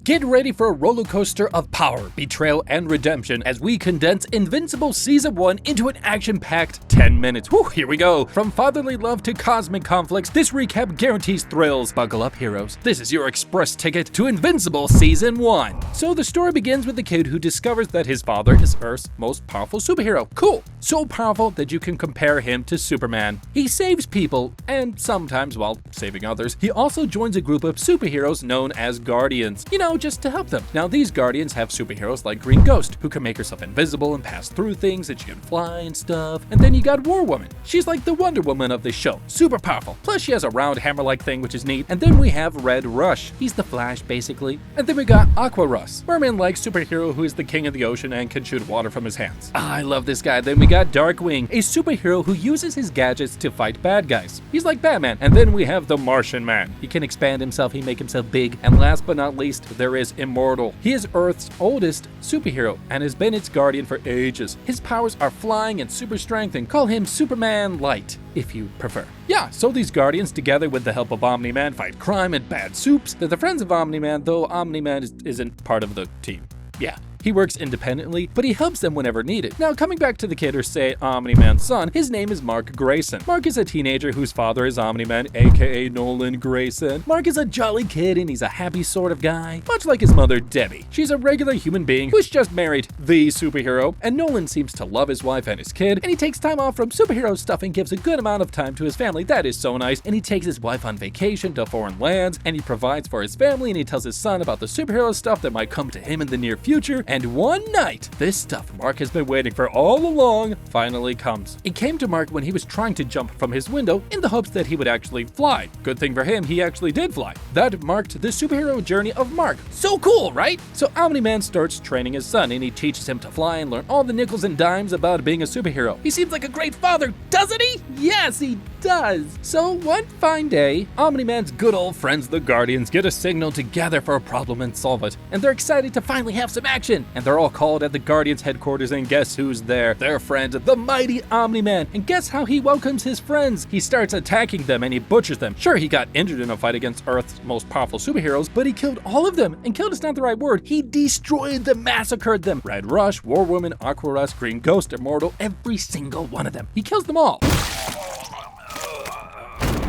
Get ready for a roller coaster of power, betrayal, and redemption as we condense Invincible Season 1 into an action-packed 10 minutes. Whew, here we go. From fatherly love to cosmic conflicts, this recap guarantees thrills. Buckle up, heroes. This is your express ticket to Invincible Season 1. So the story begins with the kid who discovers that his father is Earth's most powerful superhero. Cool. So powerful that you can compare him to Superman. He saves people, and sometimes while saving others, he also joins a group of superheroes known as Guardians. You know, just to help them. Now, these Guardians have superheroes like Green Ghost, who can make herself invisible and pass through things, and she can fly and stuff. And then you got War Woman. She's like the Wonder Woman of this show. Super powerful. Plus, she has a round hammer-like thing, which is neat. And then we have Red Rush. He's the Flash, basically. And then we got Aqua Russ, merman-like superhero who is the king of the ocean and can shoot water from his hands. I love this guy. Then we got Darkwing, a superhero who uses his gadgets to fight bad guys. He's like Batman. And then we have the Martian Man. He can expand himself, he make himself big. And last but not least, there is Immortal. He is Earth's oldest superhero and has been its guardian for ages. His powers are flying and super strength, and call him Superman Light, if you prefer. Yeah, so these Guardians, together with the help of Omni-Man, fight crime and bad soups. They're the friends of Omni-Man, though Omni-Man isn't part of the team. Yeah. He works independently, but he helps them whenever needed. Now, coming back to the kid, or say Omni-Man's son, his name is Mark Grayson. Mark is a teenager whose father is Omni-Man, aka Nolan Grayson. Mark is a jolly kid and he's a happy sort of guy, much like his mother, Debbie. She's a regular human being who's just married the superhero, and Nolan seems to love his wife and his kid, and he takes time off from superhero stuff and gives a good amount of time to his family. That is so nice. And he takes his wife on vacation to foreign lands, and he provides for his family, and he tells his son about the superhero stuff that might come to him in the near future. And one night, this stuff Mark has been waiting for all along finally comes. It came to Mark when he was trying to jump from his window in the hopes that he would actually fly. Good thing for him, he actually did fly. That marked the superhero journey of Mark. So cool, right? So Omni-Man starts training his son, and he teaches him to fly and learn all the nickels and dimes about being a superhero. He seems like a great father, doesn't he? Yes, he does. So one fine day, Omni-Man's good old friends, the Guardians, get a signal to gather for a problem and solve it. And they're excited to finally have some action. And they're all called at the Guardians headquarters, and guess who's there? Their friend, the mighty Omni-Man. And guess how he welcomes his friends? He starts attacking them and he butchers them. Sure, he got injured in a fight against Earth's most powerful superheroes, but he killed all of them. And killed is not the right word. He destroyed them, massacred them. Red Rush, War Woman, Aqua Rush, Green Ghost, Immortal, every single one of them. He kills them all.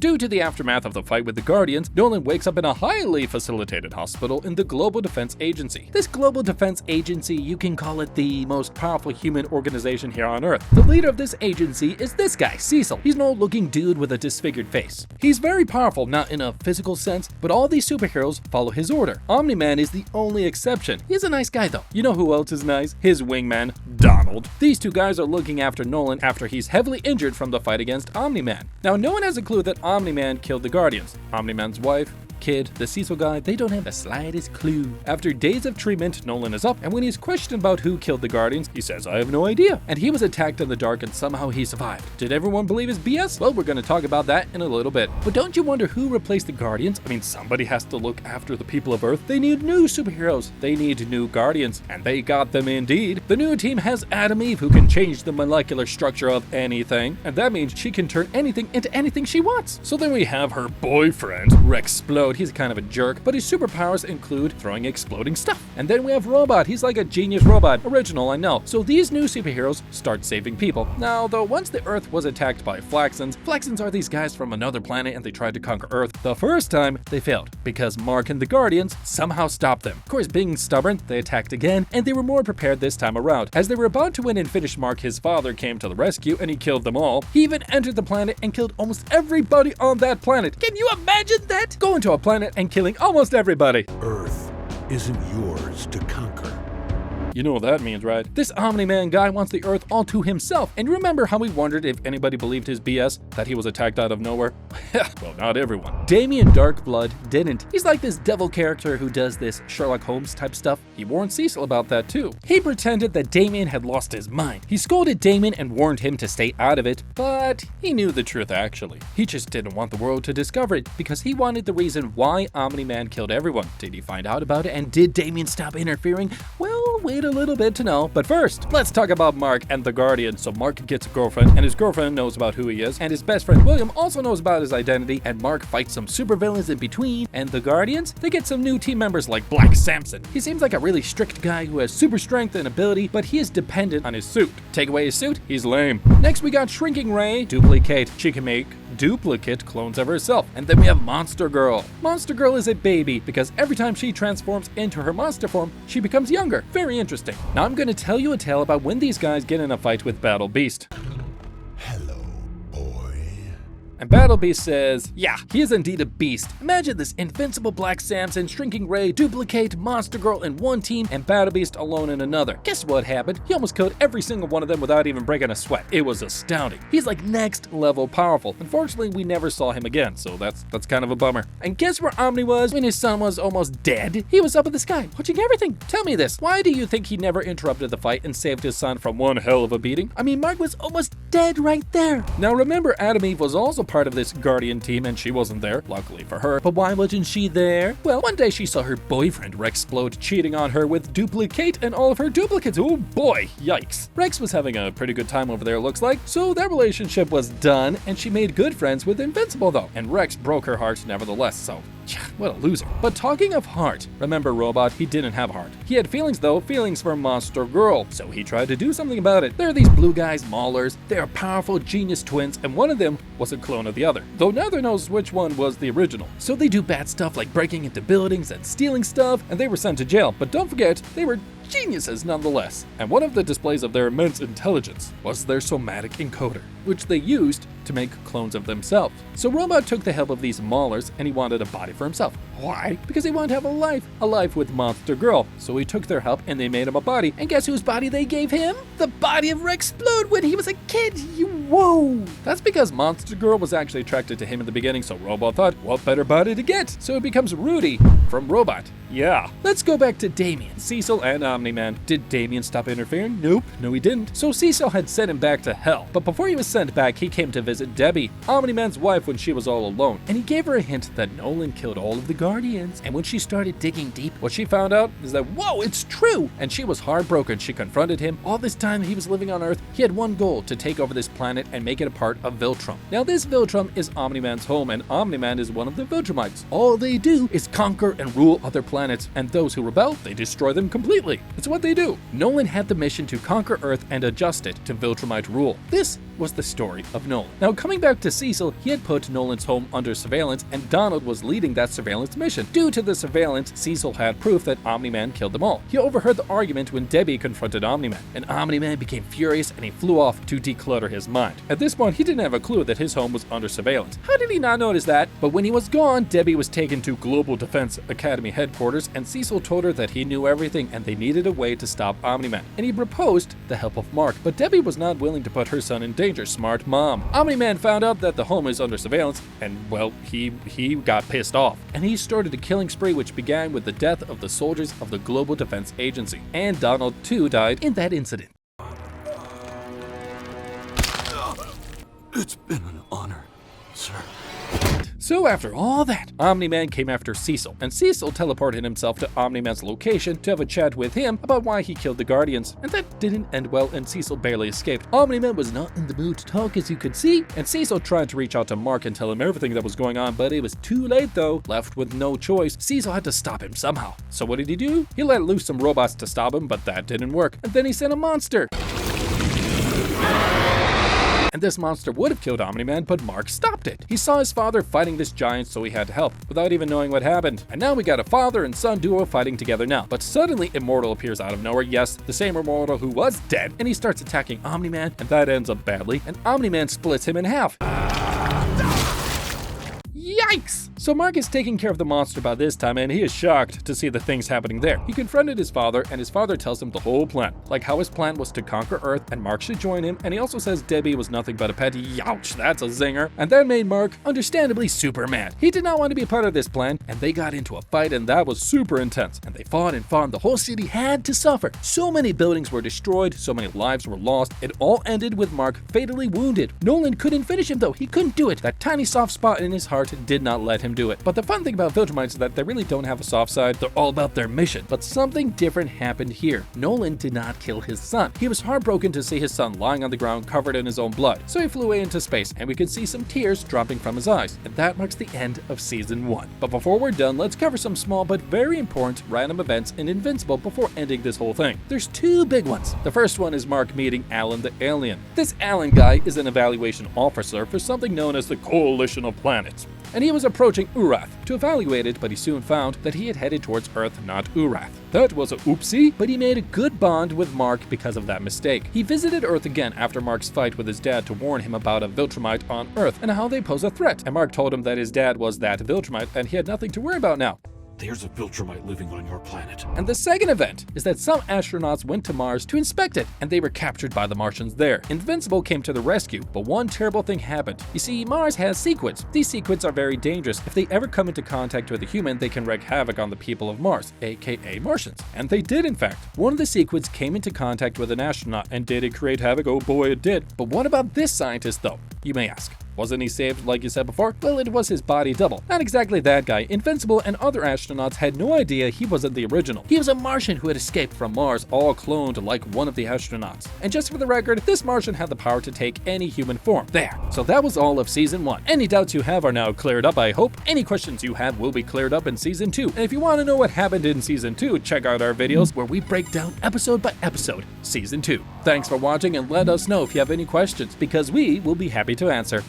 Due to the aftermath of the fight with the Guardians, Nolan wakes up in a highly facilitated hospital in the Global Defense Agency. This Global Defense Agency, you can call it the most powerful human organization here on Earth. The leader of this agency is this guy, Cecil. He's an old-looking dude with a disfigured face. He's very powerful, not in a physical sense, but all these superheroes follow his order. Omni-Man is the only exception. He's a nice guy, though. You know who else is nice? His wingman, Donald. These two guys are looking after Nolan after he's heavily injured from the fight against Omni-Man. Now, no one has a clue that Omni-Man killed the Guardians. Omni-Man's wife, kid, the Cecil guy, they don't have the slightest clue. After days of treatment, Nolan is up, and when he's questioned about who killed the Guardians, he says, I have no idea. And he was attacked in the dark, and somehow he survived. Did everyone believe his BS? Well, we're gonna talk about that in a little bit. But don't you wonder who replaced the Guardians? I mean, somebody has to look after the people of Earth. They need new superheroes. They need new Guardians. And they got them indeed. The new team has Adam Eve, who can change the molecular structure of anything. And that means she can turn anything into anything she wants. So then we have her boyfriend, Rexplode. He's kind of a jerk, but his superpowers include throwing exploding stuff. And then we have Robot. He's like a genius robot. Original, I know. So these new superheroes start saving people. Now, though, once the Earth was attacked by Flaxons are these guys from another planet, and they tried to conquer Earth. The first time, they failed, because Mark and the Guardians somehow stopped them. Of course, being stubborn, they attacked again, and they were more prepared this time around. As they were about to win and finish Mark, his father came to the rescue, and he killed them all. He even entered the planet and killed almost everybody on that planet. Can you imagine that? Going to a planet and killing almost everybody. Earth isn't yours to conquer. You know what that means, right? This Omni-Man guy wants the Earth all to himself. And remember how we wondered if anybody believed his BS, that he was attacked out of nowhere? Well, not everyone. Damien Darkblood didn't. He's like this devil character who does this Sherlock Holmes type stuff. He warned Cecil about that too. He pretended that Damien had lost his mind. He scolded Damien and warned him to stay out of it, but he knew the truth actually. He just didn't want the world to discover it because he wanted the reason why Omni-Man killed everyone. Did he find out about it, and did Damien stop interfering? Well, wait a little bit to know. But first, let's talk about Mark and the Guardian. So Mark gets a girlfriend, and his girlfriend knows about who he is, and his best friend William also knows about his identity, and Mark fights some supervillains in between, and the Guardians, they get some new team members like Black Samson. He seems like a really strict guy who has super strength and ability, but he is dependent on his suit. Take away his suit, he's lame. Next we got Shrinking Ray, Duplicate. She can make duplicate clones of herself. And then we have Monster Girl. Monster Girl is a baby because every time she transforms into her monster form, she becomes younger. Very interesting. Now I'm going to tell you a tale about when these guys get in a fight with Battle Beast. Hello, boy. And Battle Beast says, yeah, he is indeed a beast. Imagine this: Invincible, Black Samson, Shrinking Ray, Duplicate, Monster Girl in one team, and Battle Beast alone in another. Guess what happened? He almost killed every single one of them without even breaking a sweat. It was astounding. He's like next level powerful. Unfortunately, we never saw him again, so that's kind of a bummer. And guess where Omni was when his son was almost dead? He was up in the sky, watching everything. Tell me this, why do you think he never interrupted the fight and saved his son from one hell of a beating? I mean, Mark was almost dead right there. Now remember, Adam Eve was also part of this Guardian team, and she wasn't there, luckily for her. But why wasn't she there? Well, one day she saw her boyfriend Rexplode cheating on her with Duplicate and all of her duplicates. Oh boy, yikes. Rex was having a pretty good time over there, looks like, so that relationship was done, and she made good friends with Invincible though, and Rex broke her heart nevertheless, so what a loser. But talking of heart, remember Robot? He didn't have heart. He had feelings though, feelings for Monster Girl, so he tried to do something about it. There are these blue guys, Maulers. They are powerful genius twins, and one of them was a clone of the other, though neither knows which one was the original. So they do bad stuff like breaking into buildings and stealing stuff, and they were sent to jail. But don't forget, they were geniuses nonetheless. And one of the displays of their immense intelligence was their somatic encoder, which they used to make clones of themselves. So Robot took the help of these Maulers, and he wanted a body for himself. Why? Because he wanted to have a life with Monster Girl. So he took their help and they made him a body. And guess whose body they gave him? The body of Rexplode when he was a kid. Whoa! That's because Monster Girl was actually attracted to him in the beginning, so Robot thought, what better body to get? So it becomes Rudy from Robot. Yeah. Let's go back to Damien, Cecil, and Omni-Man. Did Damien stop interfering? Nope. No, he didn't. So Cecil had sent him back to hell. But before he was sent back, he came to visit Debbie, Omni-Man's wife, when she was all alone. And he gave her a hint that Nolan killed all of the Guardians. And when she started digging deep, what she found out is that, whoa, it's true! And she was heartbroken. She confronted him. All this time he was living on Earth, he had one goal: to take over this planet and make it a part of Viltrum. Now this Viltrum is Omni-Man's home, and Omni-Man is one of the Viltrumites. All they do is conquer and rule other planets, and those who rebel, they destroy them completely. It's what they do. Nolan had the mission to conquer Earth and adjust it to Viltrumite rule. This was the story of Nolan. Now coming back to Cecil, he had put Nolan's home under surveillance, and Donald was leading that surveillance mission. Due to the surveillance, Cecil had proof that Omni-Man killed them all. He overheard the argument when Debbie confronted Omni-Man, and Omni-Man became furious and he flew off to declutter his mind. At this point, he didn't have a clue that his home was under surveillance. How did he not notice that? But when he was gone, Debbie was taken to Global Defense Academy headquarters, and Cecil told her that he knew everything and they needed a way to stop Omni-Man. And he proposed the help of Mark, but Debbie was not willing to put her son in danger. Smart mom. Omni-Man found out that the home is under surveillance, and well, he got pissed off. And he started a killing spree which began with the death of the soldiers of the Global Defense Agency. And Donald too died in that incident. It's been an honor, sir. So after all that, Omni-Man came after Cecil, and Cecil teleported himself to Omni-Man's location to have a chat with him about why he killed the Guardians, and that didn't end well, and Cecil barely escaped. Omni-Man was not in the mood to talk, as you could see, and Cecil tried to reach out to Mark and tell him everything that was going on, but it was too late though. Left with no choice, Cecil had to stop him somehow. So what did he do? He let loose some robots to stop him, but that didn't work, and then he sent a monster. And this monster would have killed Omni-Man, but Mark stopped it. He saw his father fighting this giant, so he had to help, without even knowing what happened. And now we got a father and son duo fighting together now. But suddenly, Immortal appears out of nowhere. Yes, the same Immortal who was dead. And he starts attacking Omni-Man, and that ends up badly. And Omni-Man splits him in half. Yikes! So Mark is taking care of the monster by this time, and he is shocked to see the things happening there. He confronted his father, and his father tells him the whole plan, like how his plan was to conquer Earth and Mark should join him, and he also says Debbie was nothing but a pet. Youch, that's a zinger. And that made Mark understandably super mad. He did not want to be a part of this plan, and they got into a fight, and that was super intense. And they fought and fought, and the whole city had to suffer. So many buildings were destroyed, so many lives were lost. It all ended with Mark fatally wounded. Nolan couldn't finish him though. He couldn't do it. That tiny soft spot in his heart did not let him do it. But the fun thing about Viltrumites is that they really don't have a soft side, they're all about their mission. But something different happened here. Nolan did not kill his son. He was heartbroken to see his son lying on the ground covered in his own blood, so he flew away into space, and we can see some tears dropping from his eyes. And that marks the end of Season 1. But before we're done, let's cover some small but very important random events in Invincible before ending this whole thing. There's two big ones. The first one is Mark meeting Alan the alien. This Alan guy is an evaluation officer for something known as the Coalition of Planets, and he was approaching Urath to evaluate it, but he soon found that he had headed towards Earth, not Urath. That was a oopsie, but he made a good bond with Mark because of that mistake. He visited Earth again after Mark's fight with his dad to warn him about a Viltrumite on Earth and how they pose a threat, and Mark told him that his dad was that Viltrumite and he had nothing to worry about now. There's a Viltrumite living on your planet. And the second event is that some astronauts went to Mars to inspect it, and they were captured by the Martians there. Invincible came to the rescue, but one terrible thing happened. You see, Mars has sequids. These sequids are very dangerous. If they ever come into contact with a human, they can wreak havoc on the people of Mars, aka Martians. And they did, in fact. One of the sequids came into contact with an astronaut, and did it create havoc? Oh boy, it did. But what about this scientist, though? You may ask. Wasn't he saved like you said before? Well, it was his body double. Not exactly that guy. Invincible and other astronauts had no idea he wasn't the original. He was a Martian who had escaped from Mars, all cloned like one of the astronauts. And just for the record, this Martian had the power to take any human form. There. So that was all of Season 1. Any doubts you have are now cleared up, I hope. Any questions you have will be cleared up in Season 2. And if you want to know what happened in Season 2, check out our videos where we break down episode by episode Season 2. Thanks for watching, and let us know if you have any questions, because we will be happy to answer.